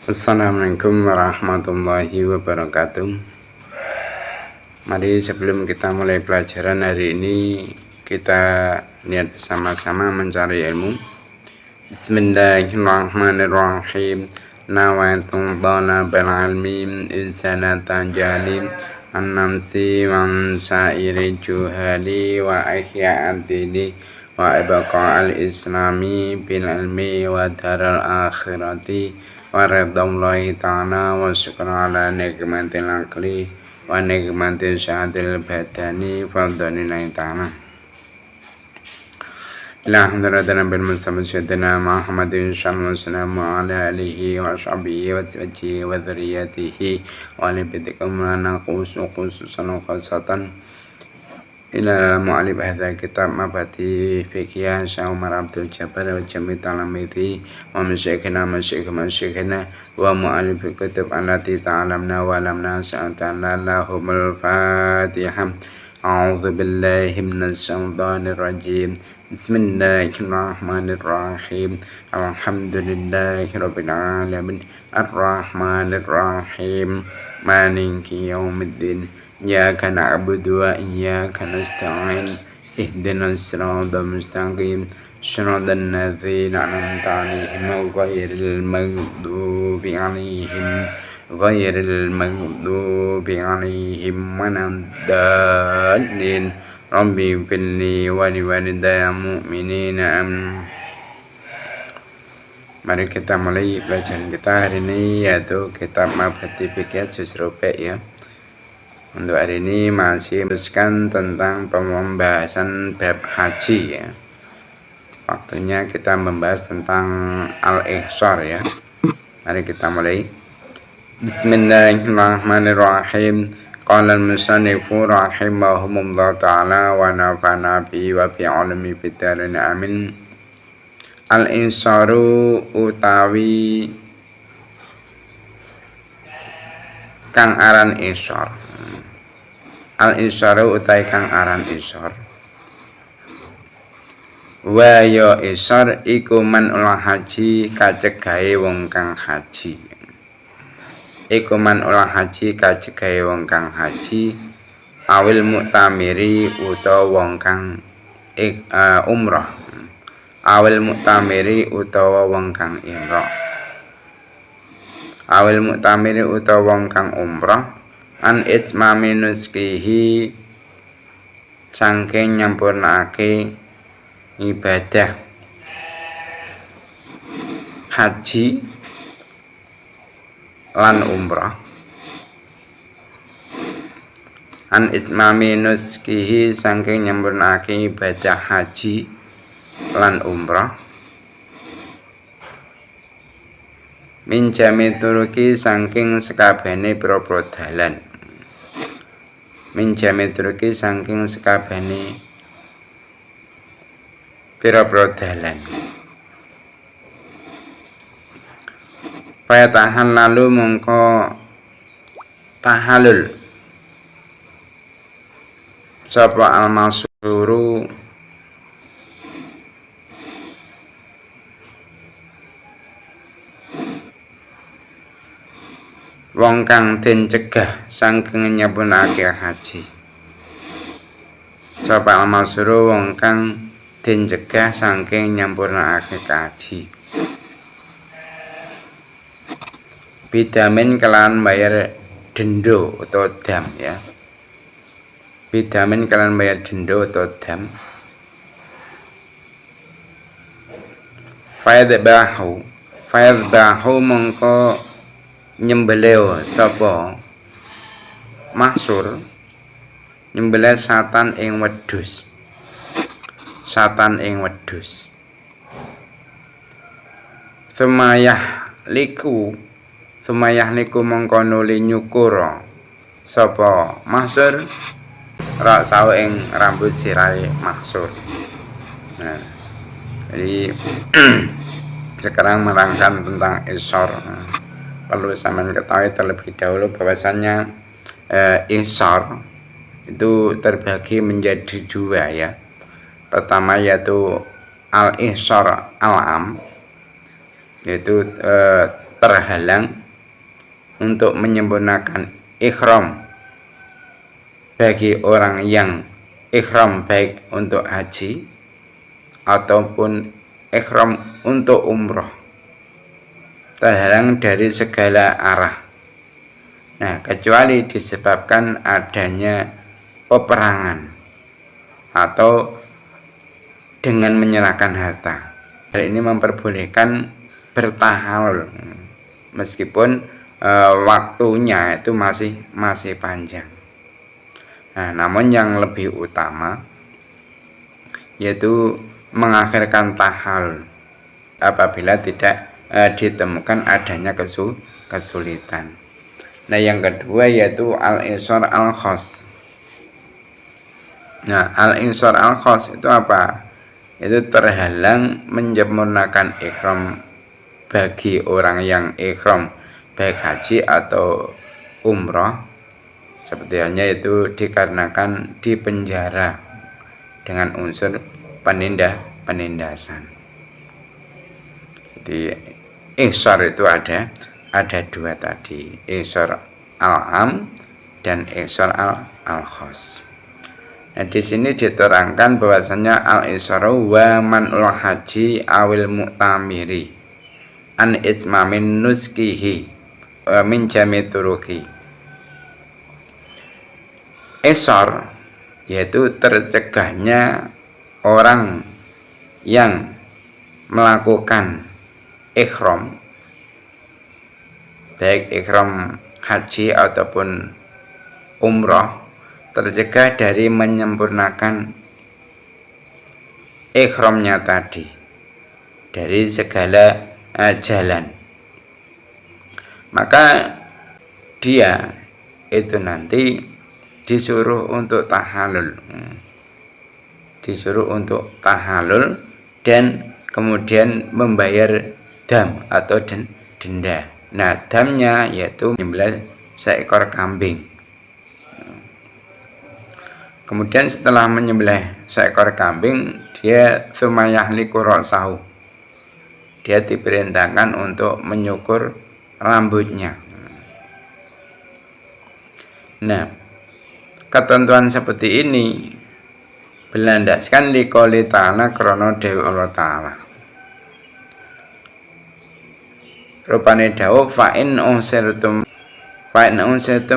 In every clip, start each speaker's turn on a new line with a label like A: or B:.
A: Assalamualaikum warahmatullahi wabarakatuh. Mari sebelum kita mulai pelajaran hari ini, kita lihat bersama-sama mencari ilmu. Bismillahirrahmanirrahim. Nawaitu talabal ilmi izanatan jalim an-namsi wa sa'iri juhali wa ihya'ad dini wa ibqa'al islami bil ilmi wa daral akhirati wa ridwallahi ta'ala wa syukur ala nikmatil akli wa nikmatil syahadil badani fadhalillahi ta'ala ila hadratan bil mustafa sayyidina Muhammadin sallallahu ala alihi wa sahbihi wa sahbihi wa dzurriyyatihi wa li bitikum lana khususan khasatan ila mu'alif hadha kitab mabati fikiyah Syekh Umar Abdul Jabbar wa jami' talamiti wa masyikhina wa mu'alif kutub allati ta'alamna wa lamna sa'atana lahumul fatihah. A'udzu billahi minasy syaithanir rajim. Bismillahirrahmanirrahim. Alhamdulillahi rabbil alamin. Arrahmanir rahim. Maliki yaumiddin. Iyyaka na'budu wa iyyaka nasta'in. Ihdinas siratal mustaqim. Shiratal ladzina an'amta 'alaihim ghairil maghdubi 'alaihim waladdallin. Rabbi ighfirli wa liwalidayya mu'minina amin. Mari kita mulai pelajaran kita hari ini, yaitu kitab Mabhati Fikih juz rubi' ya. Untuk hari ini masih meneruskan tentang pembahasan bab haji ya. Waktunya kita membahas tentang al-ihsar ya. Mari kita mulai. Bismillahirrahmanirrahim. Qala al-musannifu rahimahumullah ta'ala wa nafa'na bihi wa bi 'ulumi bidarin amin. Al-ihsaru utawi kang aran ihsar. Al-isyaru utai kang aran isyar. Wa ya isyar iku man ulah haji kacegahe wong kang haji. Iku man ulah haji kacegahe wong kang haji awil muktamiri utawa wong kang umrah. Awil muktamiri utawa wong kang umrah. Awil muktamiri utawa wong kang umrah an itmami nuskihi saking nyampurnake ibadah haji lan umrah. An itmami nuskihi saking nyampurnake ibadah haji lan umrah. Min jami turuki saking sekabehane pira-pira dalan. Min jami turuki saking sekabehane pira-pira dalan. Fa tahallalu mongko tahallul sapa al-masuru wong kang den cegah saking nyapunake haji. Sapa al-masru wong kang den cegah saking nyampurnake haji. Bidamin kelan bayar dendo atau dam ya. Bidamin kelan bayar dendo atau dam. Fayadbahu mongko nyembelih sapa mahsur nyembelih satan ing wedhus sumayah liku mongko nuli nyukura sapa mahsur rak sawu ing rambut sirahe mahsur. Nah, jadi sekarang menerangkan tentang ihsar. Perlu sampean ketahui terlebih dahulu bahwasannya ihsar itu terbagi menjadi dua ya. Pertama yaitu al-ihsar al-am, yaitu terhalang untuk menyempurnakan ihram bagi orang yang ihram baik untuk haji ataupun ihram untuk umroh, terhalang dari segala arah. Nah, kecuali disebabkan adanya peperangan atau dengan menyerahkan harta. Hal ini memperbolehkan bertahalul meskipun waktunya itu masih panjang. Nah, namun yang lebih utama yaitu mengakhirkan tahallul apabila tidak ditemukan adanya kesulitan. Nah, yang kedua yaitu al-insar al-khas. Nah, al-insar al-khas itu apa? Itu terhalang menyempurnakan ihram bagi orang yang ihram baik haji atau umroh, seperti halnya itu dikarenakan dipenjara dengan unsur penindasan. Jadi ihsar itu ada dua tadi, ihsar al-am dan ihsar al-khas. Nah, di sini diterangkan bahwasanya al-isyaru wa man'ul haji awil mu'tamiri an itmamin nuskihi min jami turuki. Isyar yaitu tercegahnya orang yang melakukan ihram baik ihram haji ataupun umroh, tercegah dari menyempurnakan ihramnya tadi dari segala jalan. Maka dia itu nanti disuruh untuk tahallul, dan kemudian membayar dam atau denda. Nah, damnya yaitu menyembelih seekor kambing. Kemudian setelah menyembelih seekor kambing, dia sumayahliku ra'sahu. Dia diperintahkan untuk menyukur rambutnya. Nah, ketentuan seperti ini berlandaskan liqouli ta'ala krana dewe Allah Ta'ala. Rupane dawuh fa'in usirtum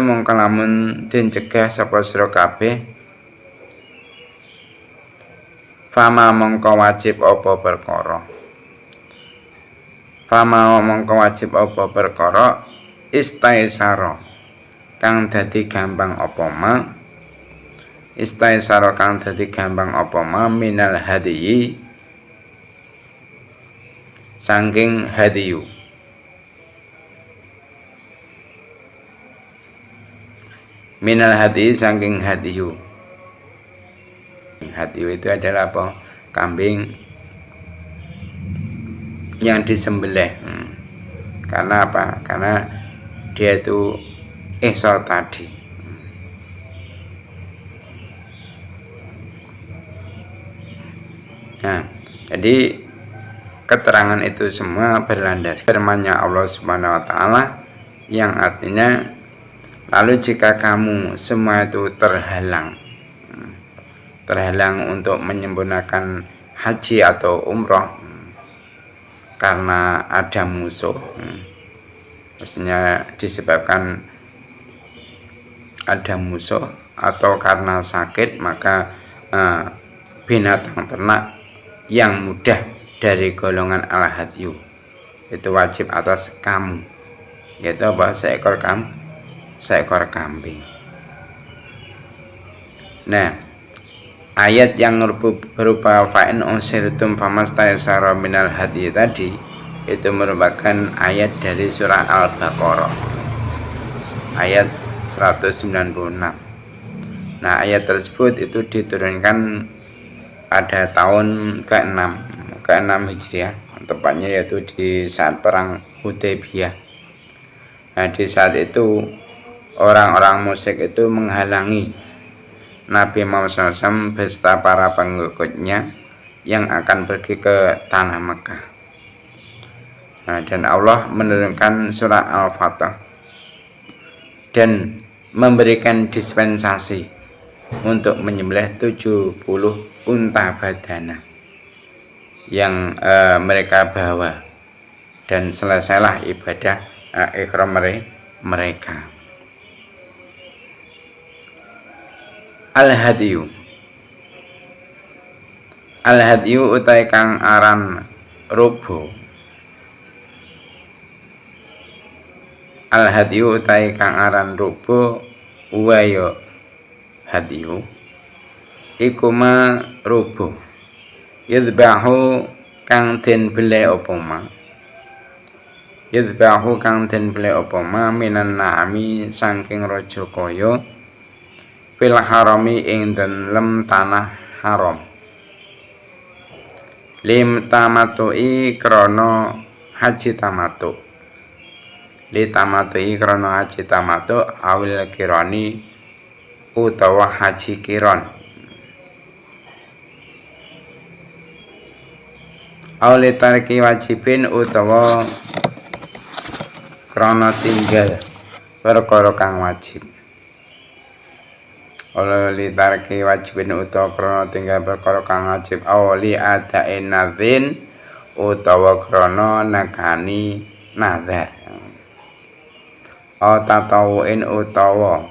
A: mongko lamun den cegah sapa sira kabeh fama mongko wajib apa perkara istaisara kang dadi gampang apa ma minal hadiyi saking hadiyu. Minal hadiyi saking hadiyu. Hadiyu itu adalah apa? Kambing yang disembelih. Karena apa? Karena dia itu ihsar tadi. Nah, jadi keterangan itu semua berlandas firman-Nya Allah Subhanahu wa taala yang artinya, lalu jika kamu semua itu terhalang untuk menyempurnakan haji atau umroh karena ada musuh, maksudnya disebabkan ada musuh atau karena sakit, maka binatang ternak yang mudah dari golongan al-hadyu itu wajib atas kamu, yaitu apa? Seekor kambing. Nah, ayat yang berupa fa'in usirtum famastaysara minal hadi tadi itu merupakan ayat dari surah Al-Baqarah ayat 196. Nah, ayat tersebut itu diturunkan pada tahun ke-6 Hijriah, tepatnya yaitu di saat perang Hudaybiyah. Nah, di saat itu orang-orang musyrik itu menghalangi Nabi Muhammad SAW beserta para pengikutnya yang akan pergi ke tanah Mekah. Dan Allah menurunkan surat Al-Fatah dan memberikan dispensasi untuk menyembelih 70 unta badana yang mereka bawa, dan selesailah ibadah ihram mereka. Al-hadiyu utai kang aran rubo. Al-hadiyu utai kang aran rubo wayo hadiyu iku ma rubo yadbahu kang den bele apa ma yadbahu kang den bele apa ma minan na'ami saking raja kaya fil harami ing dalem tanah haram lim tamatui krana haji tamatu li tamatui krana haji tamatu awil kirani utawa haji kiron awli tarki wajibin utawa krana tinggal perkara kang wajib. Awli tarki wajibin utawa krana tinggal perkara kang wajib. Awli adain nadzin utawa krana nekani nadzar. Aw tatawuin utawa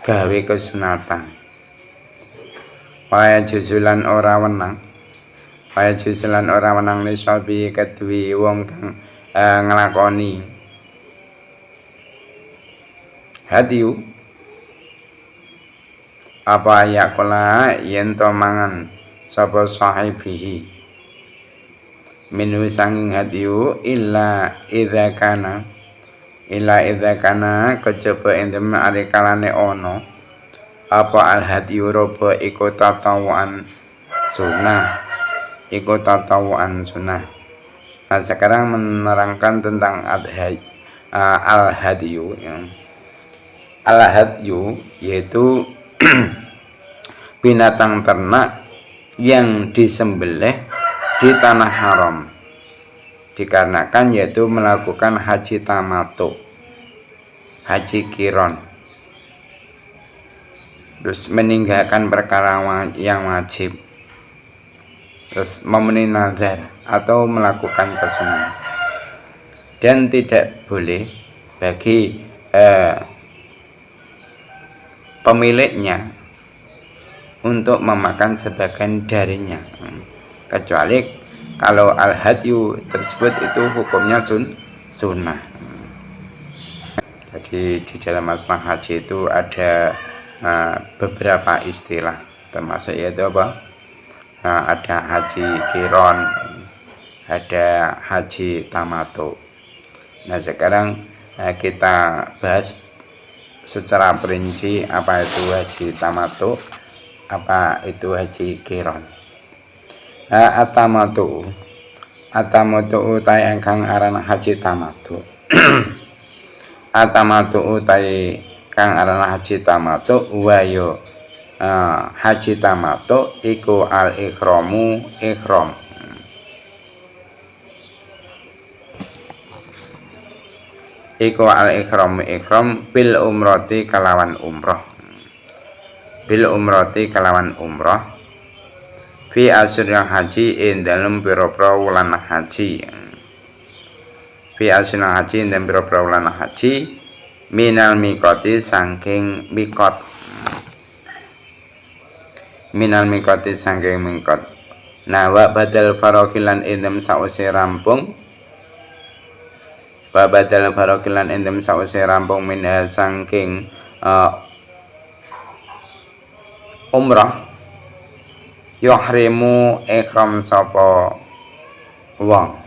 A: gawe kesunatan. Waya juzulan ora wenang. Waya juzulan ora wenang nisabi kedue wong kang nglakoni hadiyu apa yakola yen to mangan sapa sahibihi minu sanging hadiyu illa idza kana kejaba endem ari kalane ono apa al hadiyu roba iku tatawuan sunnah. Nah, sekarang menerangkan tentang al-hadiyu ya. Al-hadiyu yaitu binatang ternak yang disembelih di tanah haram dikarenakan yaitu melakukan haji tamattu, haji kiron, terus meninggalkan perkara yang wajib, terus memenuhi nazar atau melakukan kesunatan, dan tidak boleh bagi pemiliknya untuk memakan sebagian darinya, kecuali kalau al-hadyu tersebut itu hukumnya sunnah. Jadi di dalam masalah haji itu ada beberapa istilah, termasuk yaitu apa? Ada haji kiron, ada haji tamattu. Nah, sekarang kita bahas secara perinci apa itu haji tamattu, apa itu haji kiron. At-tamattu utai kang aran haji tamattu. At-tamattu utai kang aran haji tamattu wayo haji tamattu iku al-ikhramu ikhram. Iku al-ikhramu ikhram bil umrati kalawan umrah. Bil umrati kalawan umrah. Fi asyuril haji ing dalem pira-pira wulan haji. Fi asyuril haji ing dalem pira-pira wulan haji minal miqati saking miqat. Minal miqati saking miqat. Nah, wa badal farokilan indem sause rampung. Wa badal farokilan indem sause rampung min saking umrah yuhrimu ikhram sapa wong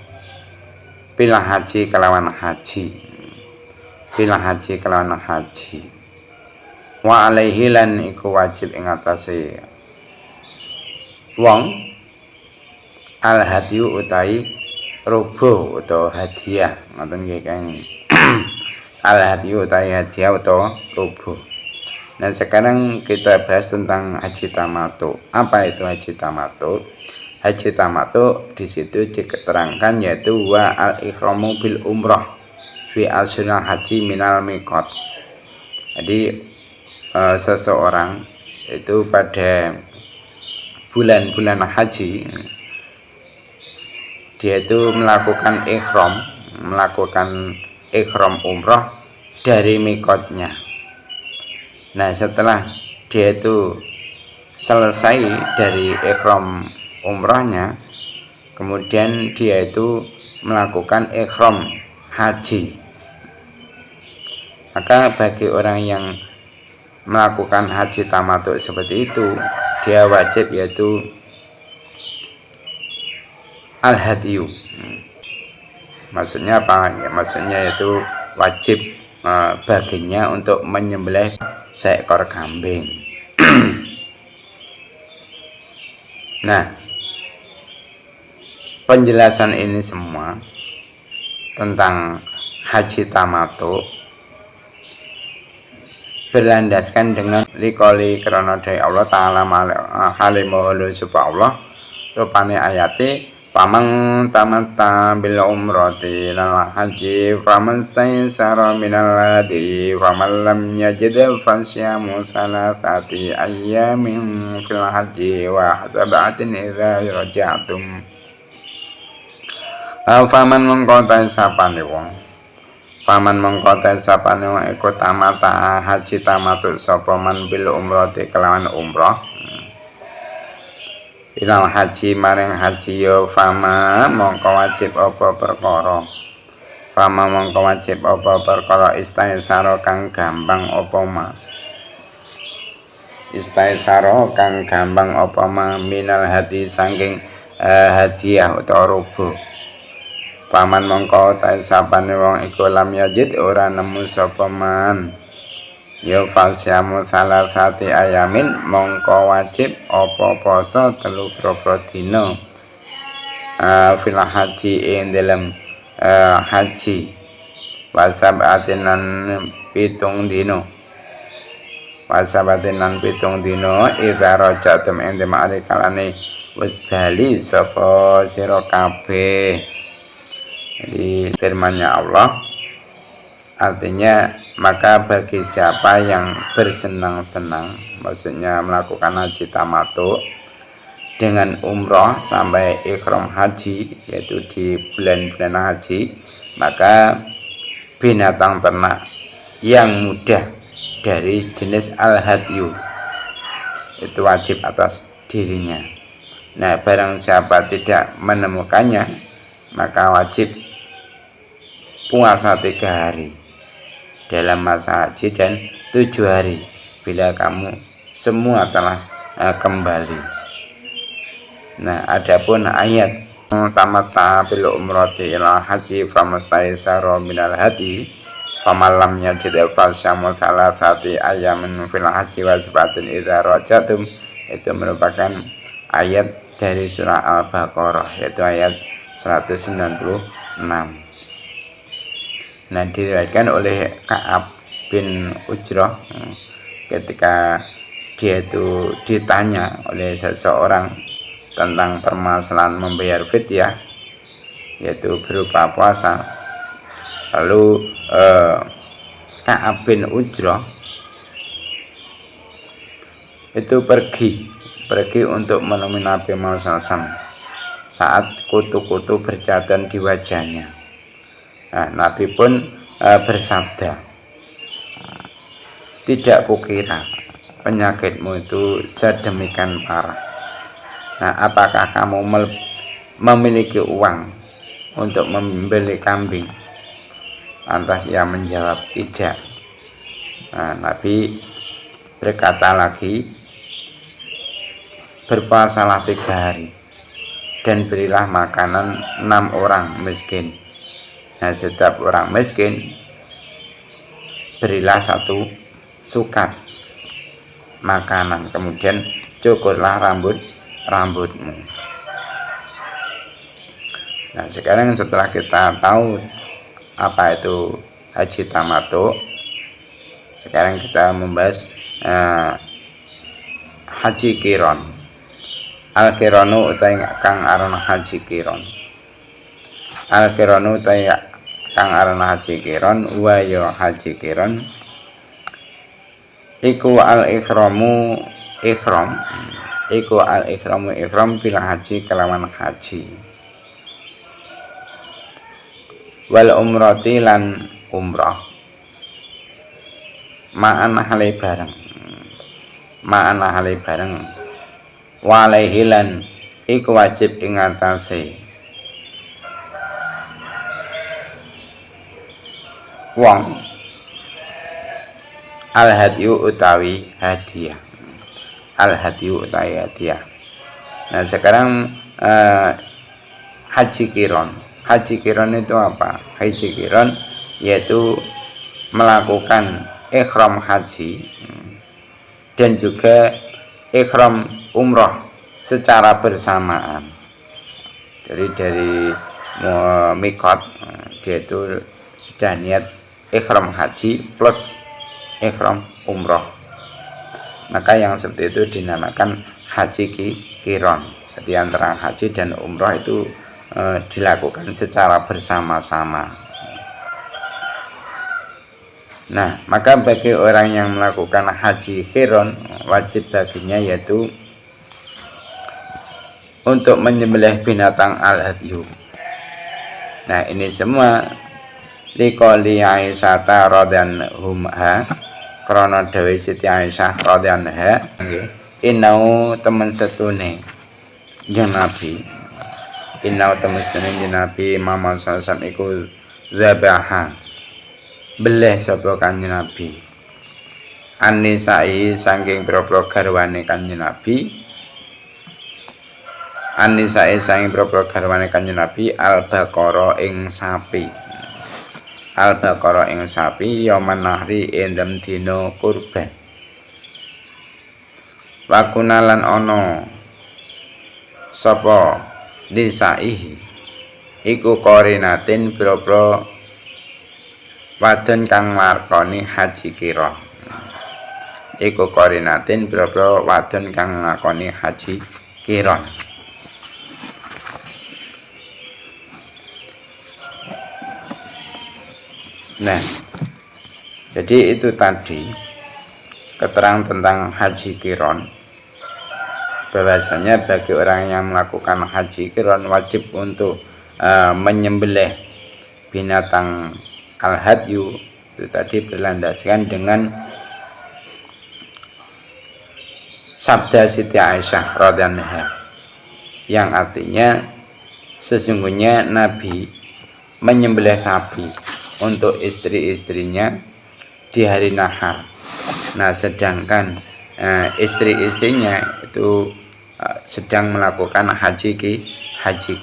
A: bila haji kelawan haji. Bila haji kelawan haji. Wa alaihi lan iku wajib ing atase wong al hadiyu utai rubo utawa hadiah, ngoten nggih Kang. Al hadiyu utai hadiah utawa rubo. Nah, sekarang kita bahas tentang haji tamattu. Apa itu haji tamattu? haji tamattu di situ diterangkan yaitu wa al-ihramu bil umrah fi asril haji minal miqat. Jadi seseorang itu pada bulan-bulan haji dia itu melakukan ihram umrah dari miqatnya. Nah, setelah dia itu selesai dari ihram umrahnya, kemudian dia itu melakukan ihram haji. Maka bagi orang yang melakukan haji tamattu seperti itu, dia wajib yaitu al-hadiyu. Maksudnya apa? Ya, maksudnya yaitu wajib baginya untuk menyembelih seekor kambing. Nah, penjelasan ini semua tentang haji tamattu berlandaskan dengan likoli krana dari Allah Ta'ala halimahulu supaya Allah rupane ayati pamang tamatta bil umrati lal haji famastaysara minal hadi faman lam yajid fasyamu thalathati ayyamin fil haji wa sab'atin idza raja'tum. Faman mengkotai sapane wong iku tamata haji tamattu sapa man bil umrati kelawan umrah ilal haji maring haji yo fama mongko wajib apa perkara istaisara kang gampang apa ma minal hadi saking hadiah utawa rubuh. Paman mongko ta sapane wong iku lam yajid ora nemu sapa man ya fasyamu salasati ayamin mongko wajib apa poso 3 dina fil haji ing dalam haji wasabatin lan 7 dina idza rajatum ing demare kalane wis bali sapa sira kabeh. Jadi firman-Nya Allah artinya maka bagi siapa yang bersenang-senang, maksudnya melakukan haji tamattu dengan umroh sampai ihram haji, yaitu di bulan-bulan haji, maka binatang ternak yang mudah dari jenis al-hadyu itu wajib atas dirinya. Nah, barang siapa tidak menemukannya, maka wajib puasa 3 hari dalam masa haji dan 7 hari bila kamu semua telah kembali. Nah, adapun ayat tamatta bil umrati ila haji famastaysara minal hadi faman lam yajid fasyamu salasati ayamin fil haji wa sab'atin idza rajatum, itu merupakan ayat dari surah Al-Baqarah, yaitu ayat 196. Nah, diriwayatkan oleh Ka'ab bin Ujrah ketika dia itu ditanya oleh seseorang tentang permasalahan membayar fidyah, yaitu berupa puasa. Lalu Ka'ab bin Ujrah itu pergi untuk menemui Nabi Muhammad SAW saat kutu-kutu berjalan di wajahnya. Nah, Nabi pun bersabda, tidak kukira penyakitmu itu sedemikian parah. Nah, apakah kamu memiliki uang untuk membeli kambing? Lantas ia menjawab tidak. Nah, Nabi berkata lagi, berpuasalah 3 hari dan berilah makanan 6 orang miskin. Nah, setiap orang miskin berilah 1 sukat makanan, kemudian cukurlah rambutmu. Nah, sekarang setelah kita tahu apa itu haji tamattu, sekarang kita membahas haji qiron. Al-kiranu utai kang aran haji kiron. Al-kiranu utai kang aran haji kiron wa ya haji kiron iku al-ikhramu ikhram iku al-ikhramu ikhram bil haji kelawan haji wal umrati lan umrah ma'an hale bareng walaihi lan iku wajib ing atase wong al-hadyu utawi hadiah. Al-hadyu utawi hadiah. Nah, sekarang haji kiron. Haji kiron itu apa? Haji kiron yaitu melakukan ikhram haji dan juga ikhram umroh secara bersamaan. Jadi dari mikot dia itu sudah niat ikhram haji plus ikhram umroh, maka yang seperti itu dinamakan haji kiron. Jadi antara haji dan umroh itu dilakukan secara bersama-sama. Nah, maka bagi orang yang melakukan haji kiron wajib baginya yaitu untuk menyembelih binatang al-hadyu. Nah, ini semua liqali Aisyah radhiyallahu anha krana dawuh Siti Aisyah radhiyallahu anha nggih inau temen setune yen Nabi inau temen setune yen Nabi Muhammad sallallahu alaihi wasallam iku zabaha beleh sapa kanjeng Nabi anisai saking propro garwane kanjeng Nabi anisai saking propro garwane kanjeng Nabi al-baqara ing sapi al-baqara ing sapi yaman nahri endem dina kurban wa kunalan ana sapa disaihi iku qorinatin boro wadon kang nglakoni haji kira iku qorinatin boro wadon kang nglakoni haji kira. Nah, jadi itu tadi keterangan tentang haji kiron. Bahwasanya bagi orang yang melakukan haji kiron wajib untuk menyembelih binatang al-hadyu itu tadi berlandaskan dengan sabda Siti Aisyah radhiyallahu anha yang artinya sesungguhnya Nabi menyembelih sapi untuk istri-istrinya di hari nahar. Nah, sedangkan istri-istrinya itu sedang melakukan haji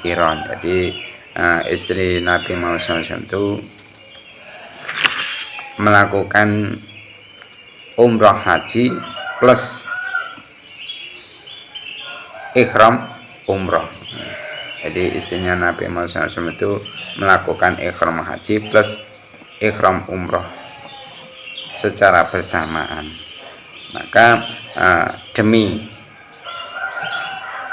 A: kiron. Jadi istri Nabi Muhammad SAW itu melakukan umrah haji plus ikhram umrah. Jadi istrinya Nabi Muhammad SAW itu melakukan ikhram haji plus ikhram umrah secara bersamaan. Maka demi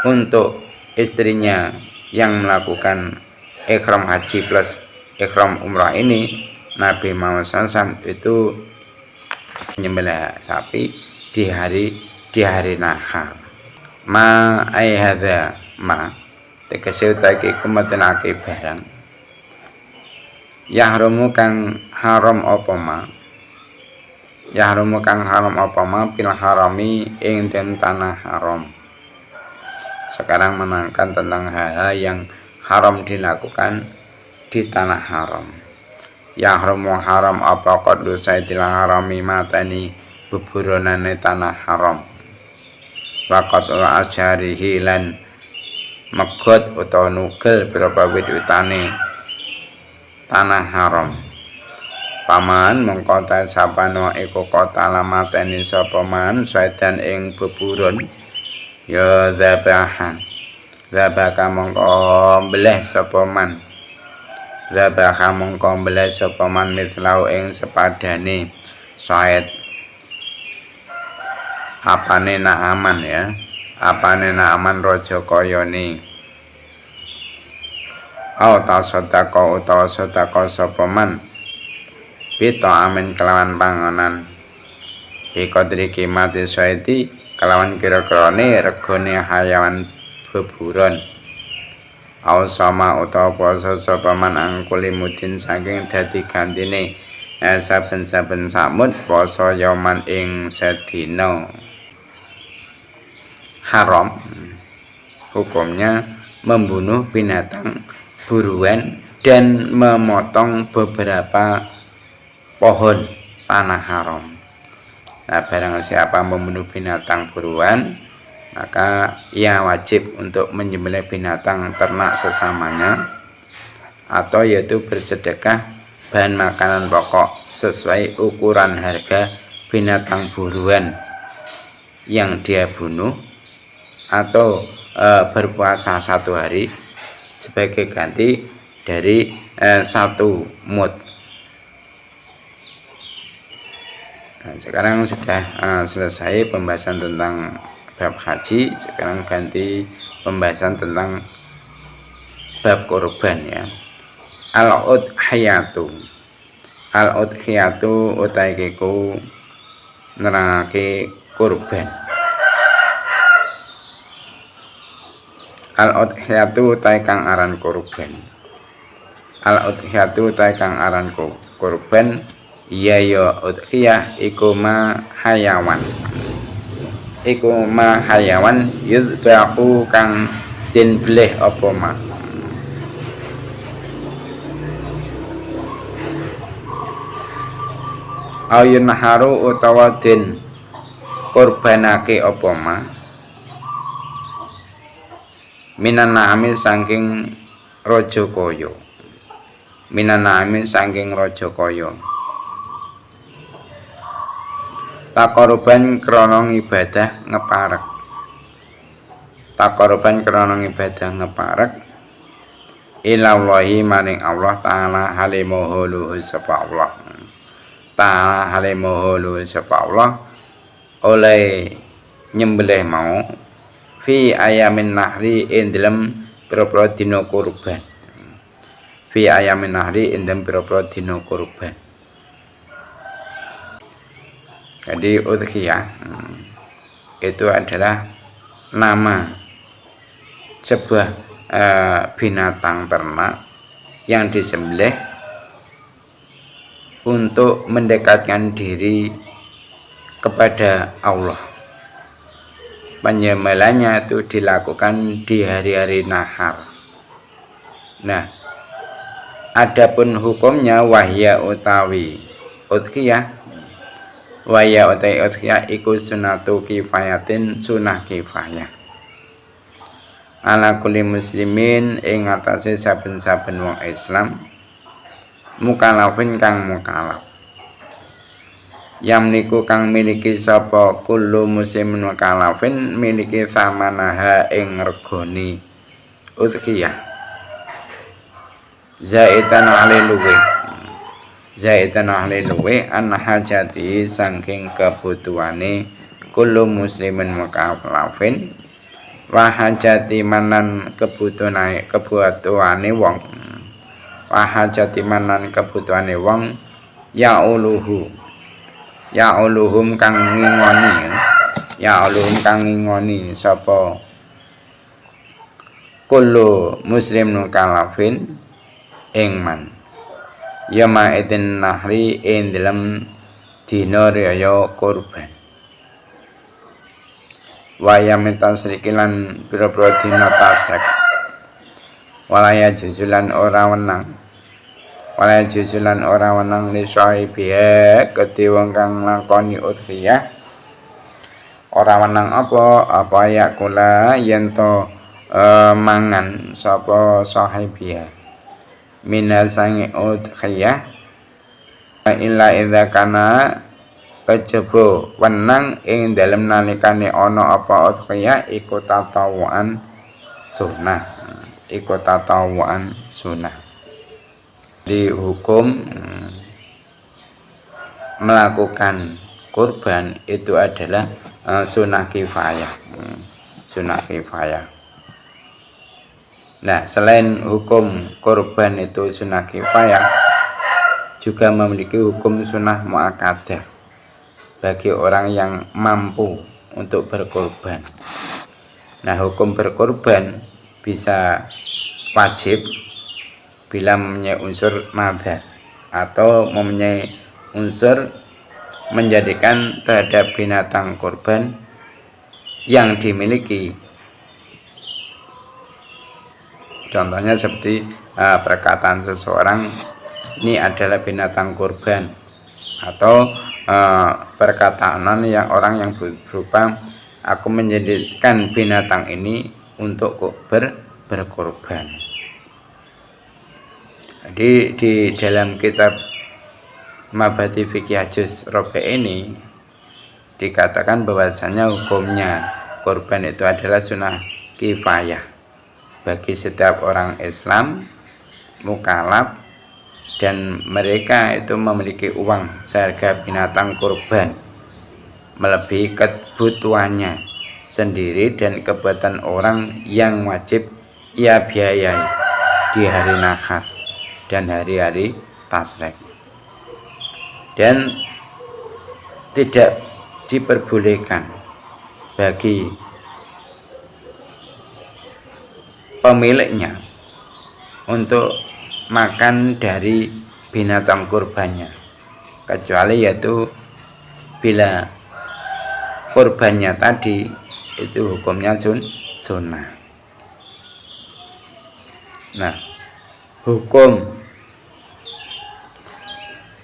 A: untuk istrinya yang melakukan ikhram haji plus ikhram umrah ini, Nabi Muhammad SAW itu menyembelih sapi di hari nahar. Ma aihadha ma tegese utahe kumatenake barang yahrumu kang haram apa ma yahrumu kang haram apa ma pil harami ing den tanah haram. Sekarang menerangkan tentang hal-hal yang haram dilakukan di tanah haram. Yahrumu haram apa qadlu saidil harami matani buburonane tanah haram waqatul asyarihi lan megot utawa nugel berapa wit witane tanah haram. Paman mengkota sapano iku kota lamateni sapa man saidan ing beburon ya zabaha mongko mbleh sapa man zabaha mongko mbleh sapa man mitlau ing sepadane said apane nak aman ya apane aman raja kayane au ta sedekah utawa sedekah sapa man pita amin kelawan panganan biqadri qimati saiti kelawan kira-kirane regane hayawan beburon au sama utawa puasa sapa man angkuli mudin saking dadi gantine saben-saben samut puasa yaman ing sedina haram hukumnya membunuh binatang buruan dan memotong beberapa pohon tanah haram. Nah, barang siapa membunuh binatang buruan, maka ia wajib untuk menyembelih binatang ternak sesamanya atau yaitu bersedekah bahan makanan pokok sesuai ukuran harga binatang buruan yang dia bunuh atau berpuasa 1 hari sebagai ganti dari 1 mud. Nah, sekarang sudah selesai pembahasan tentang bab haji. Sekarang ganti pembahasan tentang bab kurban ya. Al-udhiyatu utahe iku nerangake kurban. Al-udhiyatu utahe kang aran kurban. Al-udhiyatu utahe kang aran kurban ya udhiyah iku ma hayawan. Iku ma hayawan yudbahu kang den bleh apa ma. Ayun naharu utawa den kurbanake apa ma. Minan na'ami saking raja kaya. Minan na'ami saking raja kaya. Taqarruban krana ibadah ngeparek. Taqarruban krana ibadah ngeparek ilallahi maring Allah taala halimuhu luhur sapa Allah. Taala halimuhu luhur sapa Allah oleh nyembelih mau fi ayamin nahri ing dalem pira-pira dina kurban. Fi ayamin nahri ing dalem pira-pira dina kurban. Jadi udhiyah itu adalah nama sebuah binatang ternak yang disembelih untuk mendekatkan diri kepada Allah. Penyembelihannya itu dilakukan di hari-hari nahar. Nah, adapun hukumnya wahya utawi udhiyah, wahya utawi udhiyah iku sunatu kifayatin, sunah kifayah. Ala kulli muslimin ing atase saben-saben wong Islam mukallafin kang mukallaf. Yamliku kang miliki sapa kullu muslimin mukallafin miliki samanaha ing regane udhiyah. Zaitan aliluwe. Zaitan aliluwe an hajati saking kebutuhane kullu muslimin mukallafin wa hajati manan kebutuhane wong. Wa hajati manan kebutuhane wong ya uluhu. Ya uluhum kang ngingoni. Ya uluhum kang ngingoni sapa kullu muslim mukallafin ing man yama idin nahri ing dalam dina raya kurban. Waya mitasrikilan pira-pira dina tasrik. Walaya juzulan ora wenang. Walaya juzulan ora wenang li sahibiha kedhe wong kang lakoni udhiyah. Ora wenang apa ya kula yen to mangan sapa sahibiha. Minal sangi udhiyah illa idza kana kejaba wenang ing dalem nalikane ana apa udhiyah iku tatawuan sunah. Iku tatawuan sunah. Di hukum melakukan kurban itu adalah sunnah kifayah. sunah kifayah. Nah, selain hukum kurban itu sunah kifayah, juga memiliki hukum sunah muakkadah bagi orang yang mampu untuk berkorban. Nah, hukum berkorban bisa wajib bila mempunyai unsur nadhar atau mempunyai unsur menjadikan terhadap binatang korban yang dimiliki. Contohnya seperti perkataan seseorang, ini adalah binatang korban, atau perkataan yang orang yang berupa, aku menjadikan binatang ini untuk berkorban. Jadi di dalam kitab Mabhati Fikih Juz Rabi' ini dikatakan bahwasanya hukumnya korban itu adalah sunnah kifayah bagi setiap orang Islam mukallaf dan mereka itu memiliki uang seharga binatang kurban melebihi kebutuhannya sendiri dan kebutuhan orang yang wajib ia biayai di hari nahar dan hari-hari tasyrik, dan tidak diperbolehkan bagi pemiliknya untuk makan dari binatang kurbannya, kecuali yaitu bila kurbannya tadi itu hukumnya sunnah. Nah, hukum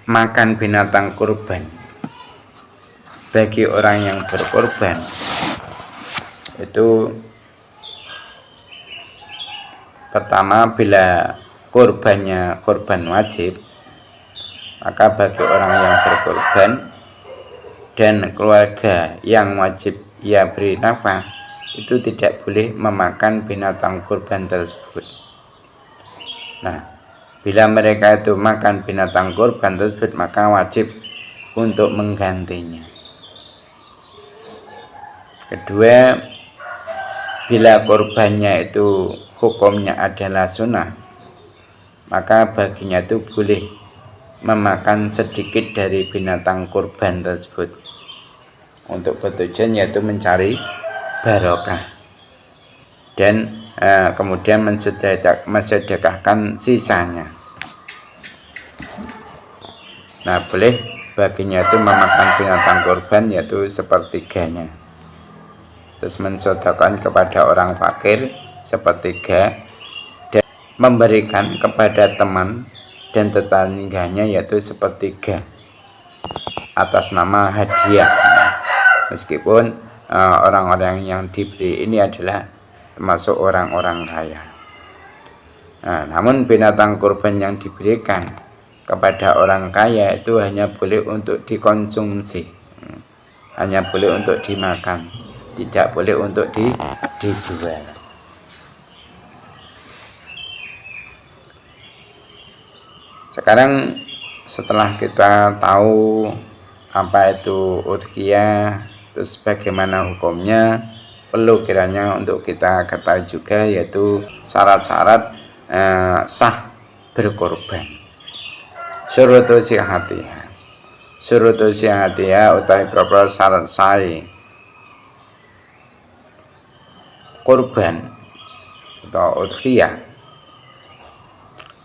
A: makan binatang kurban bagi orang yang berkorban itu, pertama, bila kurbannya kurban wajib, maka bagi orang yang berkorban dan keluarga yang wajib ia beri nafkah itu tidak boleh memakan binatang kurban tersebut. Nah, bila mereka itu makan binatang kurban tersebut, maka wajib untuk menggantinya. Kedua, bila kurbannya itu hukumnya adalah sunnah, maka baginya itu boleh memakan sedikit dari binatang kurban tersebut untuk bertujuan yaitu mencari barokah, dan kemudian mensedekahkan sisanya. Nah, boleh baginya itu memakan binatang kurban yaitu sepertiganya, terus mensedekahkan kepada orang fakir sepertiga, dan memberikan kepada teman dan tetangganya yaitu sepertiga atas nama hadiah, meskipun orang-orang yang diberi ini adalah termasuk orang-orang kaya. Nah, namun binatang kurban yang diberikan kepada orang kaya itu hanya boleh untuk dikonsumsi, hanya boleh untuk dimakan, tidak boleh untuk dijual. Sekarang setelah kita tahu apa itu udhiyah, terus bagaimana hukumnya, perlu kiranya untuk kita ketahui juga yaitu syarat-syarat sah berkorban. Syurutu sihatiha, syurutu sihatiha utawi propro syarat sae korban atau udhiyah.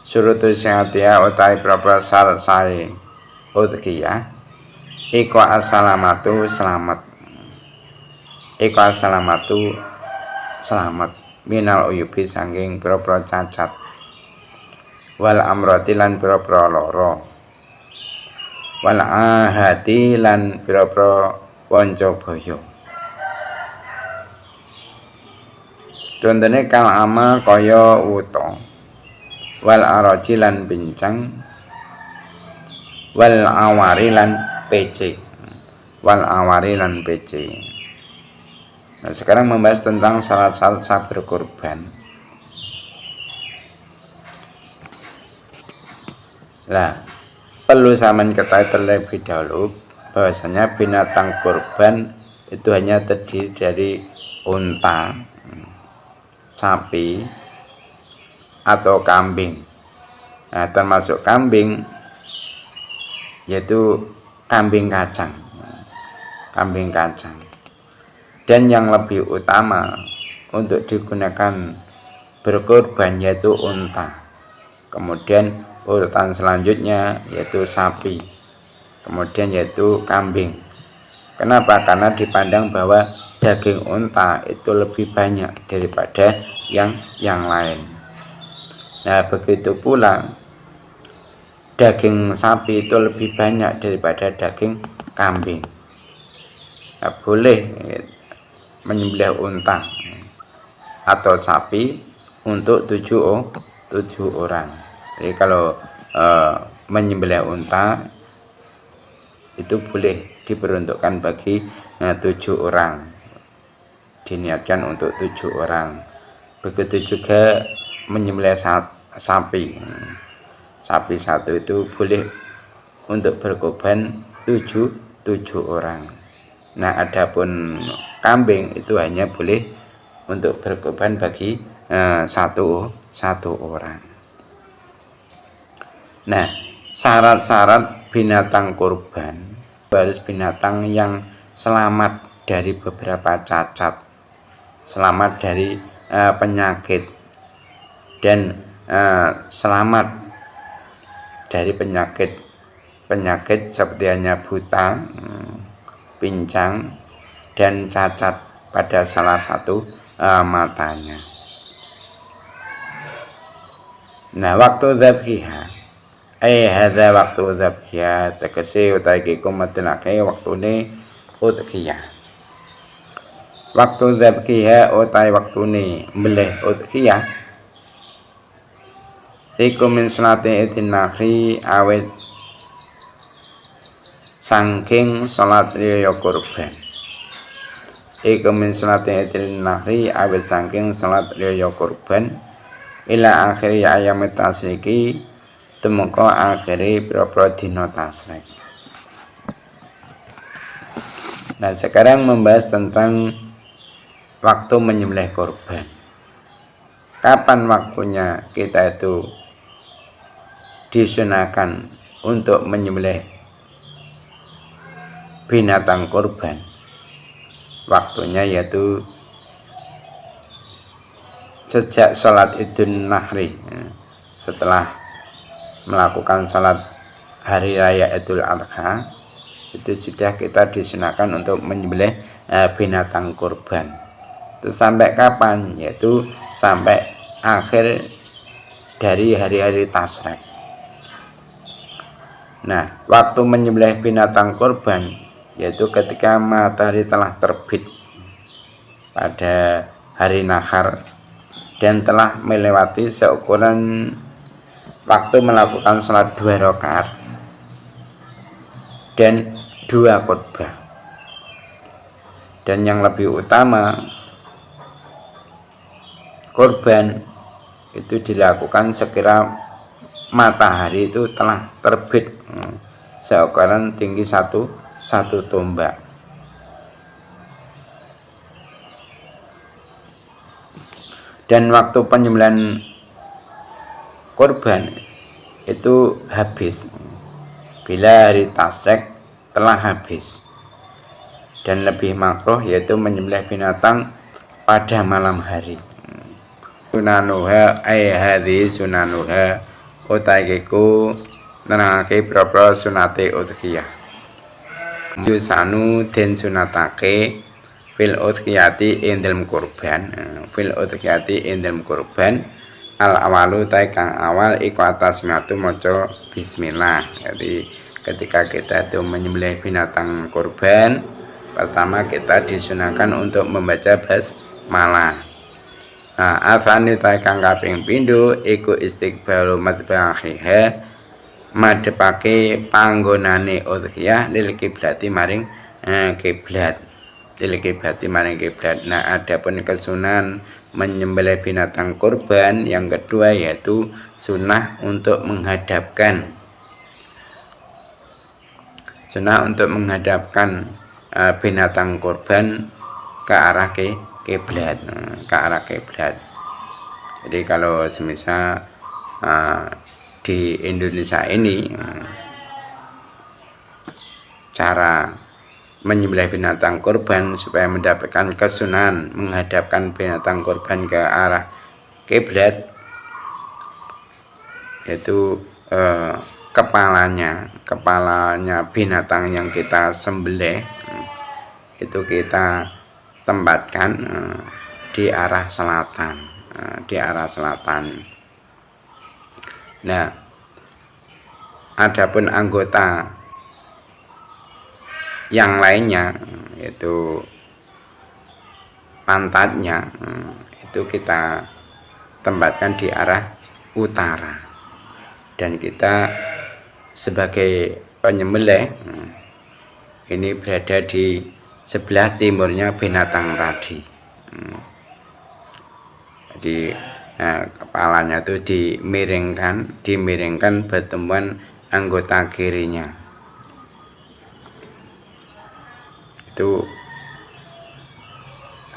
A: Syurutu sihatiha utawi propro syarat sae udhiyah iku assalamatu selamat, iku assalamatu selamat minal uyubi sangking propro cacat, wal amrati lan pira-pira lara, wal ahati lan pira-pira wanca baya. Contone kal ama kaya wuta, wal araji lan pincang, wal awari lan pece, wal awari lan pece. Nah, sekarang membahas tentang syarat-syarat sah berkorban. Nah, perlu sampeyan ketahui terlebih dahulu bahwasanya binatang kurban itu hanya terdiri dari unta, sapi, atau kambing. Nah, termasuk kambing yaitu kambing kacang. Kambing kacang. Dan yang lebih utama untuk digunakan berkorban yaitu unta. Kemudian urutan selanjutnya yaitu sapi. Kemudian yaitu kambing. Kenapa? Karena dipandang bahwa daging unta itu lebih banyak daripada yang lain. Nah, begitu pula daging sapi itu lebih banyak daripada daging kambing. Nah, boleh menyembelih unta atau sapi untuk 7 orang. Jadi kalau menyembelih unta itu boleh diperuntukkan bagi 7 orang, diniatkan untuk 7 orang. Begitu juga menyembelih sapi satu itu boleh untuk berkorban 7 orang. Nah, adapun kambing itu hanya boleh untuk berkorban bagi satu orang. Nah, syarat-syarat binatang kurban harus binatang yang selamat dari beberapa cacat, selamat dari penyakit, dan selamat dari penyakit seperti hanya buta, pincang, dan cacat pada salah satu matanya. Nah, waktu dzabhiha hadza waktu dzabhiha tegese utahe iku metelake waktune udhiyah. Waktu dzabhiha utahe waktune mbelih udhiyah iku min salati idin nafsi awet saking salat raya kurban. Iku min salati idin nafsi awet saking salat raya kurban ila akhiri ayam tasriki temeka akhiri pira-pira dina tasrik. Nah, sekarang membahas tentang waktu menyembelih kurban. Kapan waktunya kita itu disunahkan untuk menyembelih binatang kurban? Waktunya yaitu sejak sholat Idul Nahri, setelah melakukan sholat hari raya Idul Adha, itu sudah kita disunahkan untuk menyembelih binatang kurban. Itu sampai kapan? Yaitu sampai akhir dari hari-hari tasrek. Nah, waktu menyembelih binatang kurban yaitu ketika matahari telah terbit pada hari nahar dan telah melewati seukuran waktu melakukan sholat 2 rakaat dan 2 khutbah. Dan yang lebih utama, kurban itu dilakukan sekira matahari itu telah terbit seukuran tinggi satu tombak. Dan waktu penyembelihan kurban itu habis bila hari tasrek telah habis. Dan lebih makruh yaitu menyembelih binatang pada malam hari. Sunanuha hadhi sunanuha utahiku nenangake pira-pira sunate udhiyah. Yusanu den sunatake fil udhiyati ing dalem kurban, fil udhiyati ing dalem kurban al awalu ta kang awal iku atasmatu maca bismillah. Jadi ketika kita itu menyembelih binatang kurban, pertama kita disunahkan untuk membaca basmalah. Nah, afani ta kang kaping pindho iku istiqbalu madbahiha, madhepake panggonane udhiyah lil kiblati maring kiblat. Nah, adapun kesunahan menyembelih binatang kurban yang kedua yaitu sunnah untuk menghadapkan binatang kurban ke arah kiblat, ke arah kiblat. Jadi kalau semisal di Indonesia ini cara menyembelih binatang kurban supaya mendapatkan kesunahan menghadapkan binatang kurban ke arah kiblat, yaitu kepalanya binatang yang kita sembelih itu kita tempatkan di arah selatan, Nah, adapun anggota yang lainnya yaitu pantatnya itu kita tempatkan di arah utara, dan kita sebagai penyembelih ini berada di sebelah timurnya binatang tadi. Jadi kepalanya itu dimiringkan bertemuan anggota kirinya. Itu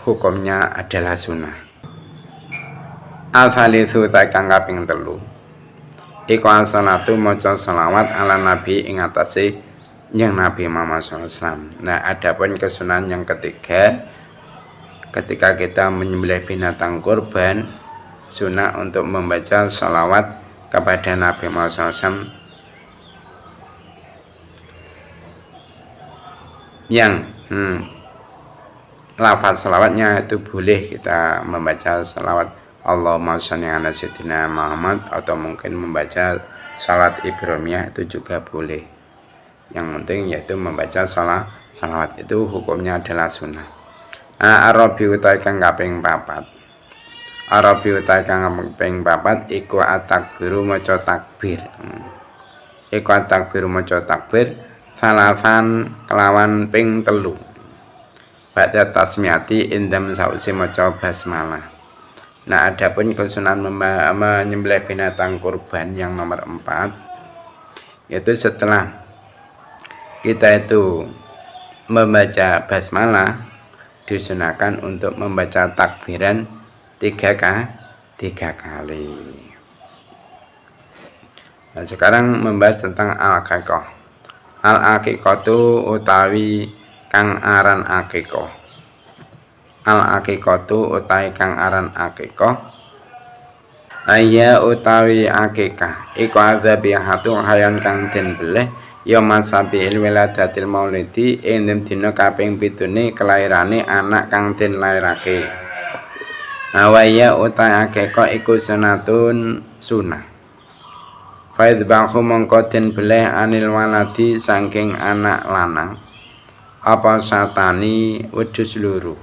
A: hukumnya adalah sunnah. Al-thalithu takang kaping 3 iku as-salatu maca selawat ala nabi ing atase yang Nabi Muhammad SAW. Nah, adapun kesunahan yang ketiga, ketika kita menyembelih binatang kurban, sunnah untuk membaca salawat kepada Nabi Muhammad SAW yang lafaz salawatnya itu boleh kita membaca salawat Allahumma sholli ala sayyidina Muhammad, atau mungkin membaca salat Ibrahimiyah itu juga boleh. Yang penting yaitu membaca salawat itu hukumnya adalah sunnah. Arabi utai kang kaping 4. Arabi utai kang kaping 4 iku at-takbiru maca takbir. Iku at-takbiru maca takbir salasan kelawan ping 3. Ba'da tasmiyati indam sausi maca basmalah. Nah, adapun kesunahan menyembelih binatang kurban yang nomor 4 yaitu setelah kita itu membaca basmalah, disunahkan untuk membaca takbiran 3 kali. Nah, sekarang membahas tentang al-aqiqah. Al-aqiqatu utawi kang aran aqiqah. Al-aqiqatu utawi kang aran aqiqah. Ayya utawi aqiqah iku adzabihatu hayan kang den beleh ya masabil wiladatil maulidi ing dina kaping 7 kelairane anak kang den lairake. Awaya uta akeka iku sunatun sunah. Faidbahu mongko den beleh anil waladi saking anak lanang apa satani wedhus loro.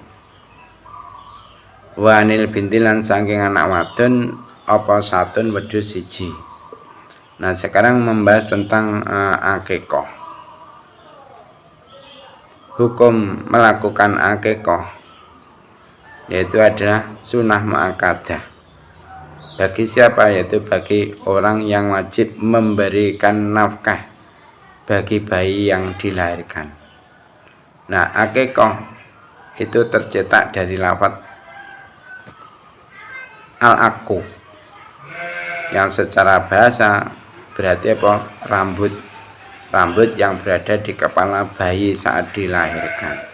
A: Wa anil bintilan saking anak wadon apa satun wedhus siji. Nah, sekarang membahas tentang akikah. Hukum melakukan akikah yaitu adalah sunnah muakkadah. Bagi siapa? Yaitu bagi orang yang wajib memberikan nafkah bagi bayi yang dilahirkan. Nah, akikah itu tercetak dari lafaz al-aqu yang secara bahasa berarti apa? Rambut yang berada di kepala bayi saat dilahirkan.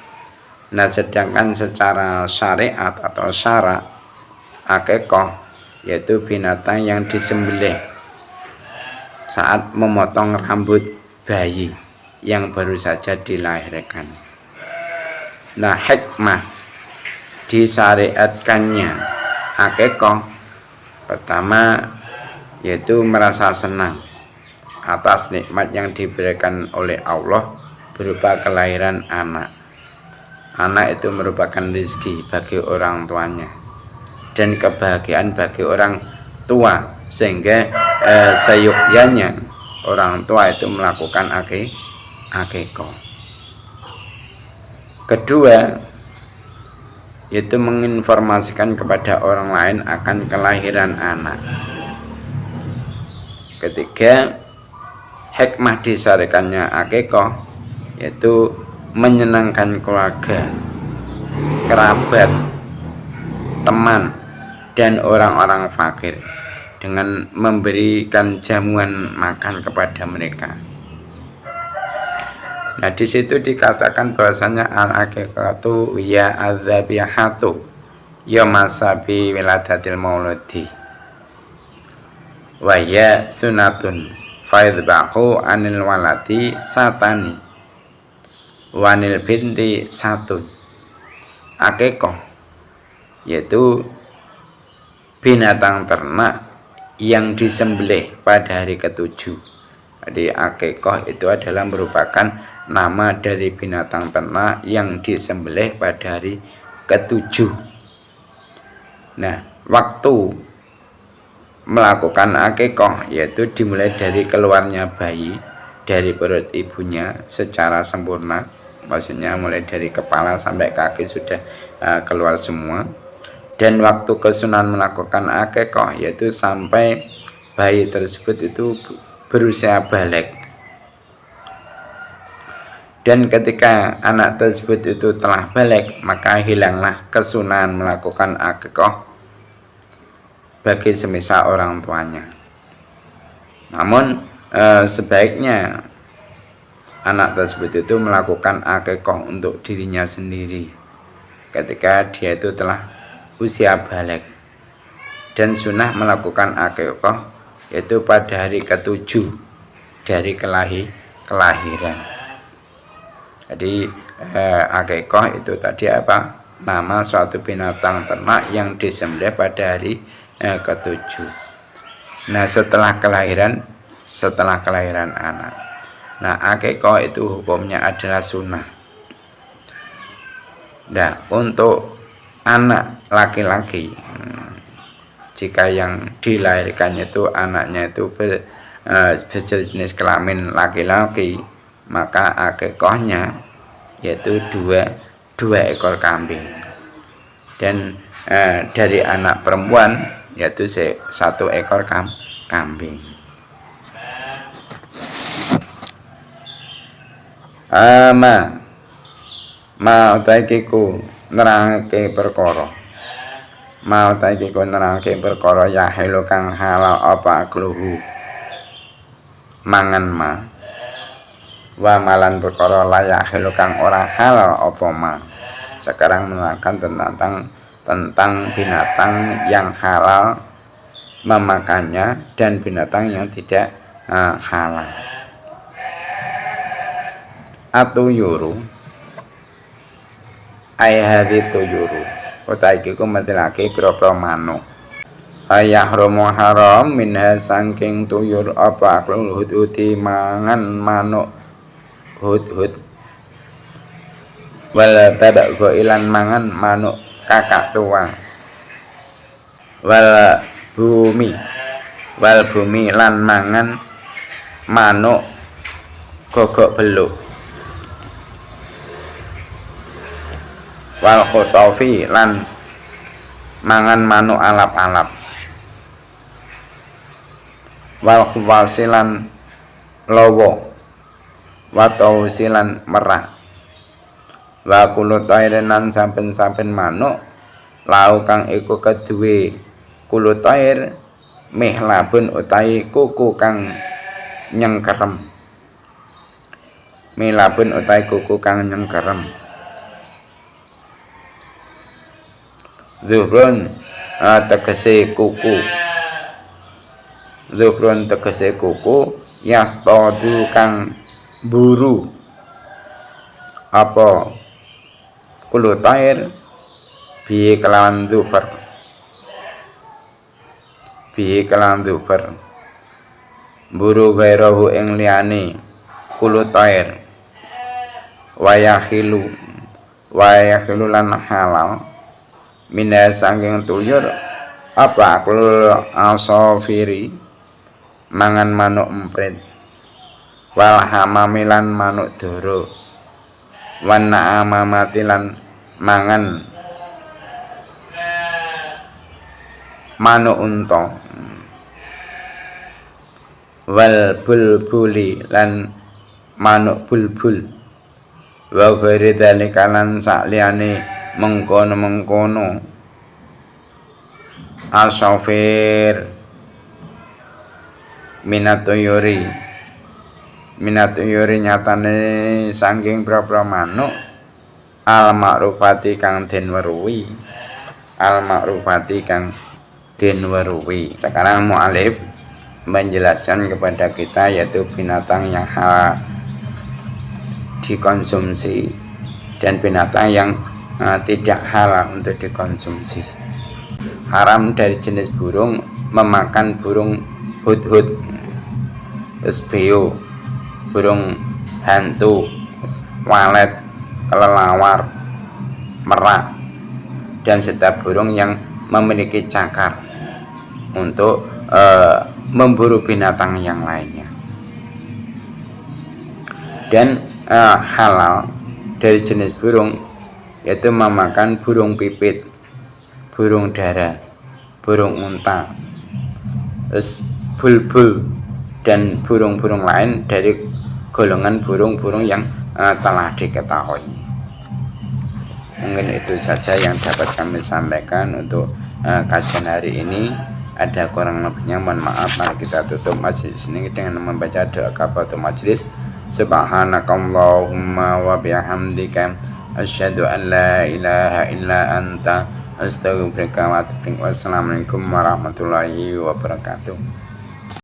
A: Nah, sedangkan secara syariat atau syara, akikah yaitu binatang yang disembelih saat memotong rambut bayi yang baru saja dilahirkan. Nah, hikmah disyariatkannya akikah pertama yaitu merasa senang atas nikmat yang diberikan oleh Allah berupa kelahiran anak. Anak itu merupakan rezeki bagi orang tuanya dan kebahagiaan bagi orang tua, sehingga seyogyanya orang tua itu melakukan akikah. Kedua, yaitu menginformasikan kepada orang lain akan kelahiran anak. Ketiga, hikmah disyariatkannya akikah yaitu menyenangkan keluarga, kerabat, teman, dan orang-orang fakir dengan memberikan jamuan makan kepada mereka. Nah, di situ dikatakan bahwasanya al-aqiqatu ya adzabihatu ya masabi wiladatil mauludi wa ya sunatun faidbahu anil waladi satani wanil binti satun. Aqiqah yaitu binatang ternak yang disembelih pada hari ketujuh. Jadi aqiqah itu adalah merupakan nama dari binatang ternak yang disembelih pada hari ketujuh. Nah, waktu melakukan aqiqah yaitu dimulai dari keluarnya bayi dari perut ibunya secara sempurna, maksudnya mulai dari kepala sampai kaki sudah keluar semua. Dan waktu kesunahan melakukan aqiqah yaitu sampai bayi tersebut itu berusia baligh. Dan ketika anak tersebut itu telah baligh, maka hilanglah kesunahan melakukan aqiqah bagi semisal orang tuanya. Namun sebaiknya anak tersebut itu melakukan aqiqah untuk dirinya sendiri ketika dia itu telah usia baligh. Dan sunnah melakukan aqiqah yaitu pada hari ketujuh dari kelahiran. Jadi aqiqah itu tadi apa? Nama suatu binatang ternak yang disembelih pada hari ketujuh. Nah, setelah kelahiran anak. Nah, aqiqah itu hukumnya adalah sunnah. Nah, untuk anak laki-laki, jika yang dilahirkannya itu anaknya itu berjenis kelamin laki-laki, maka aqiqahnya yaitu dua ekor kambing. Dan dari anak perempuan yaitu 1 ekor kambing. Ma utaikiku nerangake perkara. Ma utaikiku nerangake perkara yahilu kang halal apa akluhu mangan ma. Wa malan perkara layak kang ora halal apa ma. Sekarang menerangkan tentang binatang yang halal memakannya dan binatang yang tidak halal. Atuyuru ayhadi tuyuru utaiki ku matilake pira-pira manuk. Ayahromo haram minha sangking tuyur apa aklul hududi mangan manuk hud wal babak ilan mangan manuk kakak tua wal bumi lan mangan manuk gogok beluk wal khotofi lan mangan manuk alap-alap wal khwasilan lowo watau silan merah wa kulut airenan saben-saben manuk lau kang iku keduwe kulut air mihlabun utai kuku kang nyengkerem. Mihlabun utai kuku kang nyengkerem. Zuhrun tegese kuku. Zuhrun tegese kuku yastadu kang buru apa kulut air bihi kelawan zuhur buru gairahu ing liyane kulut air wayahilu lan halal minha saking tuyur apa aklul asafiri mangan manuk emprit wal hamamilan manuk doro wan na'amamatilan mangan manuk unta wal bulbuli lan manuk bulbul wa ghairi dzalika lan sakliyane mengkono-mengkono asafir minatuyuri nyatane saking pra-pra manuk al ma'rufati kang den weruhi sekarang mu'alif menjelaskan kepada kita yaitu binatang yang halal dikonsumsi dan binatang yang tidak halal untuk dikonsumsi. Haram dari jenis burung memakan burung hudhud, beo, burung hantu, walet, kelelawar, merak, dan setiap burung yang memiliki cakar untuk memburu binatang yang lainnya. Dan halal dari jenis burung yaitu memakan burung pipit, burung dara, burung unta, bulbul, dan burung-burung lain dari golongan burung-burung yang telah diketahui. Mungkin itu saja yang dapat kami sampaikan untuk kajian hari ini. Ada kurang lebihnya mohon maaf. Mari kita tutup majelis ini dengan membaca doa kafaratul majelis. Subhanakallahumma wa bihamdika asyhadu an la ilaha illa anta astaghfiruka wa atubu ilaik. Wassalamualaikum warahmatullahi wabarakatuh.